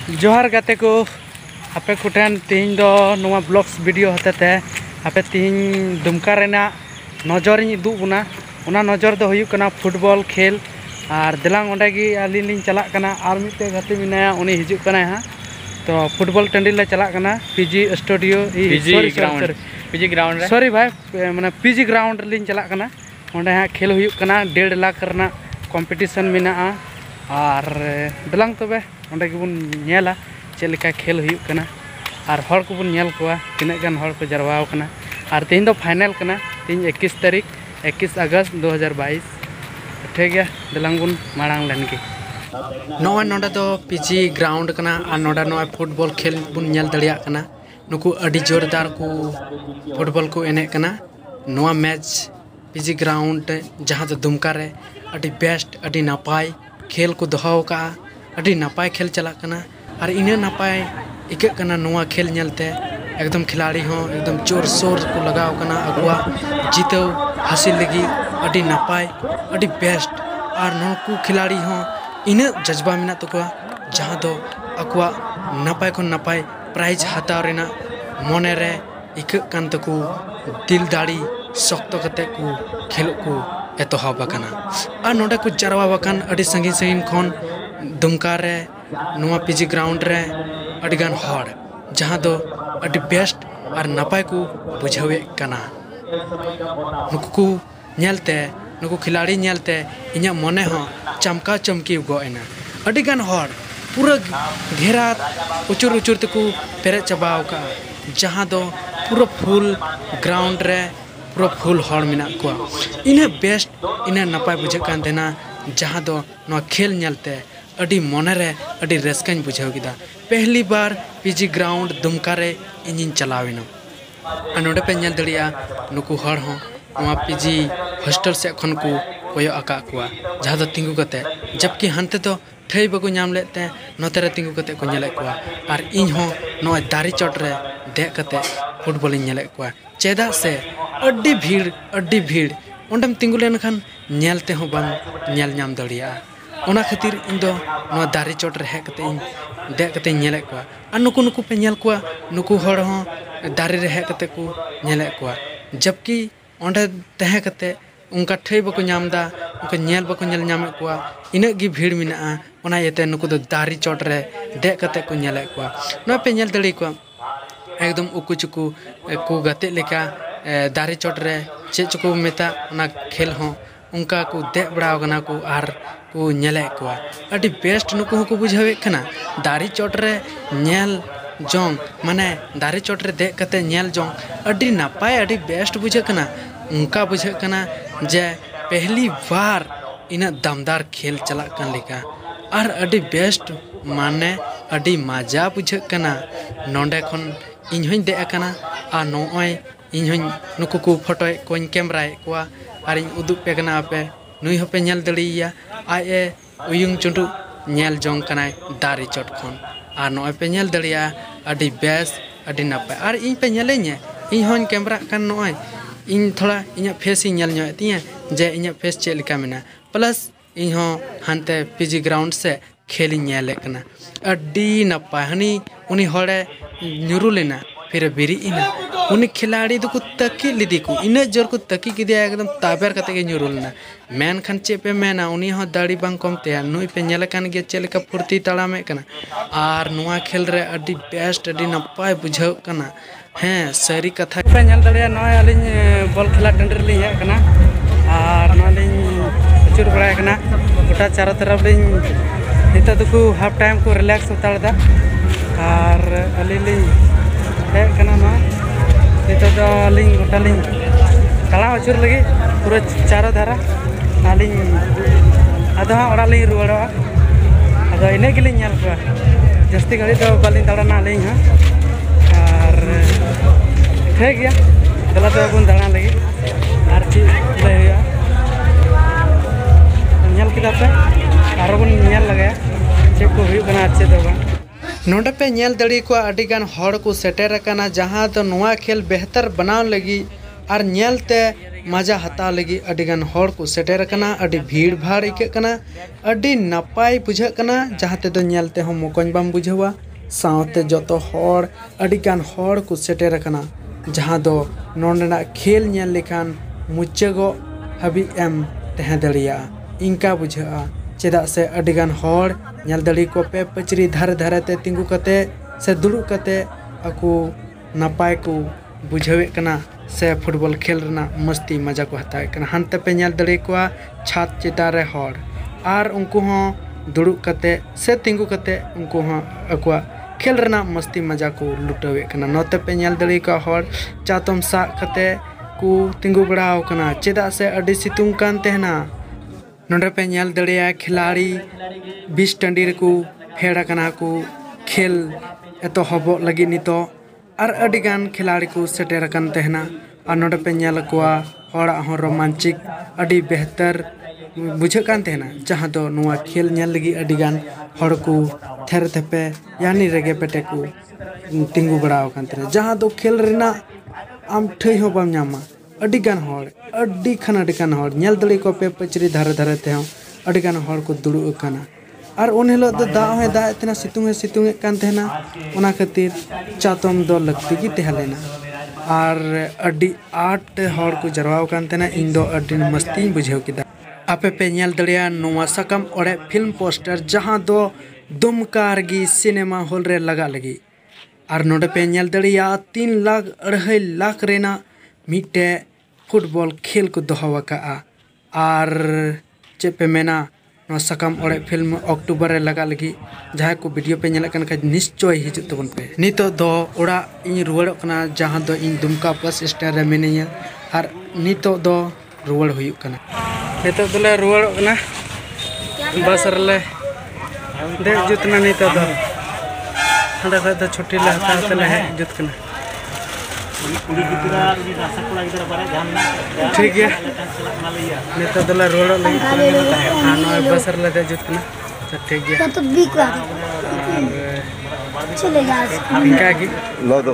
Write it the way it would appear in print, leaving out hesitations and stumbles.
जोहार गाते को आपे कुठेन तीन दो नोवा ब्लॉग्स वीडियो हतेते आपे तीन दुमका रेना नजर दुब बना उना नजर दो हुयुक कना फुटबॉल खेल और दिलांग ओंडे गी आलिन लिन चला कना आर मिते गाते मिनाया उनी हिजुक कना हा तो फुटबॉल टंडी ले चला कना PG studio PG ground sorry भाई माने पीजी ग्राउंड लिन चला कना ओंडे हा खेल हुयुक कना 1.5 लाख रना कॉम्पिटिशन मिना और दिलांग तबे ओंडे गिबुन नेला चेलिका खेल हुयुक कना और हर को बुन नेल कोआ तिना गान हर को जरवाव कना और तीन दो फाइनल कना तीन 21 तारीख 21 अगस्त 2022 ठीक है दिलांग बुन मांग लेन के नोआ नोडा तो पीजी ग्राउंड कना और नोडा नोआ फुटबॉल खेल बुन नेल दड़िया कना नुकु अडी जोरदार को फुटबॉल को एने कना नोआ मैच पीजी ग्राउंड जहां तो दुमका रे अडी बेस्ट अडी नापाय खेल को दोहाव का अडी नापाय खेल चला कना और इने नापाय इके कना नोआ खेल नेलते एकदम खिलाड़ी हो एकदम जोर शोर को लगाव कना अगुआ जीतो हासिल लगी अडी नापाय अडी बेस्ट और नोकु खिलाड़ी हो इने जज्बा मिना तो जहां दो अगुआ नापाय को नापाय प्राइज हाताव रेना मोने रे इके कान तको दिल दाड़ी शक्त कते को खेल को एतोहब बकना और नोडे को जरवा बकन अडी संगी संगी खन दुमका रे नोआ पीजी ग्राउंड रे अडी गान हर जहां दो अडी बेस्ट और नापाय को बुझावे कना नुकु नेलते नुकु खिलाड़ी नेलते इnya मने हो चमका चमकी गोएना अडी गान हर पूरा घेरा उचुर उचुर तको पेरे चबाव का जहां दो पूरा फुल ग्राउंड रे पूरा फुल हर मिना को इने बेस्ट इने नापाय बुझे कान देना जहां दो नो खेल नेलते अडी मने रे अडी रस्कान बुझाव किदा पहली बार पीजी ग्राउंड दुमका रे इनिन चलावेना अनोडे पे नेल दड़िया नुकु हर हो नोआ पीजी हॉस्टल से खन को कोयो आका कुआ जहां दो तिंगु कते जबकि हनते तो ठई बको नाम लेते नोते रे तिंगु कते को नेले कुआ और इन हो नो दारी चोट रे दे कते फुटबॉल नेले कुआ चेदा से अड्डी भीड़ ओंडम तिंगु लेन खान नेलते हो बन नेल नाम दड़िया ओना खातिर इन दो नो दारी चोट रे हे कते इन दे कते नेले कुआ और नुकु नुकु पे नेल कुआ नुकु हड़ हो दारी रे हे कते को नेले कुआ जबकि ओंडे तहे कते उनका ठई बको नामदा उनका नेल बको नेल नामे कुआ इना गी भीड़ मिना ओना येते नुकु दो दारी चोट रे दे कते को नेले कुआ नो पे नेल दड़ी कुआ एकदम उकु चुकु को गते लेका दारी चोट रे चे चुकु मेता ओना खेल हो उनका को दे बड़ाव कना को आर को नेले कुआ अडी बेस्ट नुकु को बुझावे कना दारी चोट रे नेल जोंग माने दारी चोट रे दे कते नेल जोंग अडी नापाय अडी बेस्ट बुझे कना उनका बुझे कना जे पहली बार इना दमदार खेल चला कन लेका और अडी बेस्ट माने अडी मजा बुझे कना नोंडे खन इन होई दे कना आ नोय इन होई नुकु को फोटो कोन कैमरा कोआ और इन उदुप पे कना पे नुई होपे नेल दड़िया आए उयुंग चुंडु नेल जोंग कना दारी चोट खन और नोय पे नेल दड़िया अडी बेस्ट अडी नापाय और इन पे नेलेnye इन होन कैमरा कन नोय इन थोड़ा इना फेस इन नेल तिया जे इना फेस चे लिका मेना प्लस इन हो हानते पीजी ग्राउंड से खेली नेले कना अडी नापाय हनी उनी होड़े न्यूरु लेना फिर बिरी इना उनी खिलाड़ी दो को तकी लिदी को इना जोर को तकी किदिया एकदम ताबेर कते के न्यूरु लेना मैन खान चे पे मेना उनी हो दाड़ी बांग कम ते नुई पे नेले कान गे चे लिका फुर्ती ताड़ामे कना और नुआ खेल रे अडी बेस्ट अडी नापाय बुझाव कना हैं सारी कथा पे नेल दड़िया नय अलिन बॉल खेला टंडर लिन हे कना और नलिन चुर बड़ा कना गोटा चारों तरफ लिन निता दुकु हाफ टाइम को रिलैक्स उतार दा और अलिन हे कना ना निता दो लिन गोटा लिन कला अचुर लगी पूरा चारों धारा अलिन आधा ओड़ा लिन रुवाड़ा आदा इने गिलिन नेल को जस्ती घड़ी तो बालिन दाड़ाना लिन हां और ठीक गया चला तो बन दाड़ा लगी और चीज ले हुआ नेल किदा पे आरो बन नेल लगाया चेक को हुई बना अच्छे तो बन नोडे पे नेल दड़ी को अडी गान हड़ को सेटर कना जहां तो नोआ खेल बेहतर बनाव लगी और नेलते मजा हता लगी अडिगान हॉर को सेटेर कना अडी भीड़ भाड़ इके कना अडी नपाय बुझा कना जहाते दो नेलते हम मोकन बाम बुझावा सावते जतो हॉर अडिगान हॉर को सेटेर कना जहां दो नोंडना खेल नेल लेखान मुच्चगो हबी एम तहे दड़िया इंका बुझा चेदा से अडिगान हॉर नेल दड़ी को पे पचरी धारे धारे ते तिंगु कते से दुड़ु कते aku napai ku बुझावे कना से फुटबॉल खेल रना मस्ती मजा को हतावे कना हानते पे नेल दड़े को छात चिता रे हॉर आर उनको हो दुड़ु कते से तिंगु कते उनको हो अकुआ खेल रना मस्ती मजा को लुटावे कना नोते पे नेल दड़े को हॉर चातम सा कते को तिंगु बड़ाव कना चेदा से अडी सितुंग कान तेहना नोंडे पे नेल दड़े खिलाड़ी 20 टंडी को फेड़ा कना को खेल एतो हबो लगी नितो और अडिगान खिलाड़ी को सेटेर कन तेहना और नोडे पे नेल कोआ हड़ा हो रोमांचिक अडी बेहतर बुझे कान तेहना जहां दो नुआ खेल नेल लगी अडिगान हड़ को थेर थेपे यानी रेगे पेटे को तिंगु बड़ाव कान तेहना जहां दो खेल रेना आम ठई हो बाम नामा अडिगान हड़ अडिगान हड़ नेल दड़ी को पे पचरी धारे धारे ते अडिगान हड़ को दुड़ु काना और उन हिलो दो दा इतना सितुंग कान तेहना ओना खातिर चातम दो लगती की तेहलेना और अड्डी आठ हड़ को जरवाव कान तेहना इन दो अड्डी मस्ती बुझेव किदा आपे पे नेल दड़िया नोवा सकम ओड़े फिल्म पोस्टर जहां दो दुमकार गी सिनेमा हॉल रे लगा लगी और नोडे पे नेल दड़िया 3 लाख 2.5 लाख रेना मिटे फुटबॉल खेल को दोहवाका और चे पे मेना नो सकम ओड़े फिल्म अक्टूबर रे लगा लगी जहां को वीडियो पे नेल कन निश्चय हिजुत तबन पे नितो दो ओड़ा इन रुवाड़ो कना जहां दो इन दुमका बस स्टैंड रे मिनिया और नितो दो रुवाड़ हुयुक कना नितो दोले रुवाड़ो कना बस रे दे जुतना नितो दो हंडा खा दो छुट्टी ले हता तले है जुत कना ठीक है नितो दोले रुवाड़ो लगी बसर ले दे जुत कना तो ठीक है तो बीक चलेगा इनका की लो दो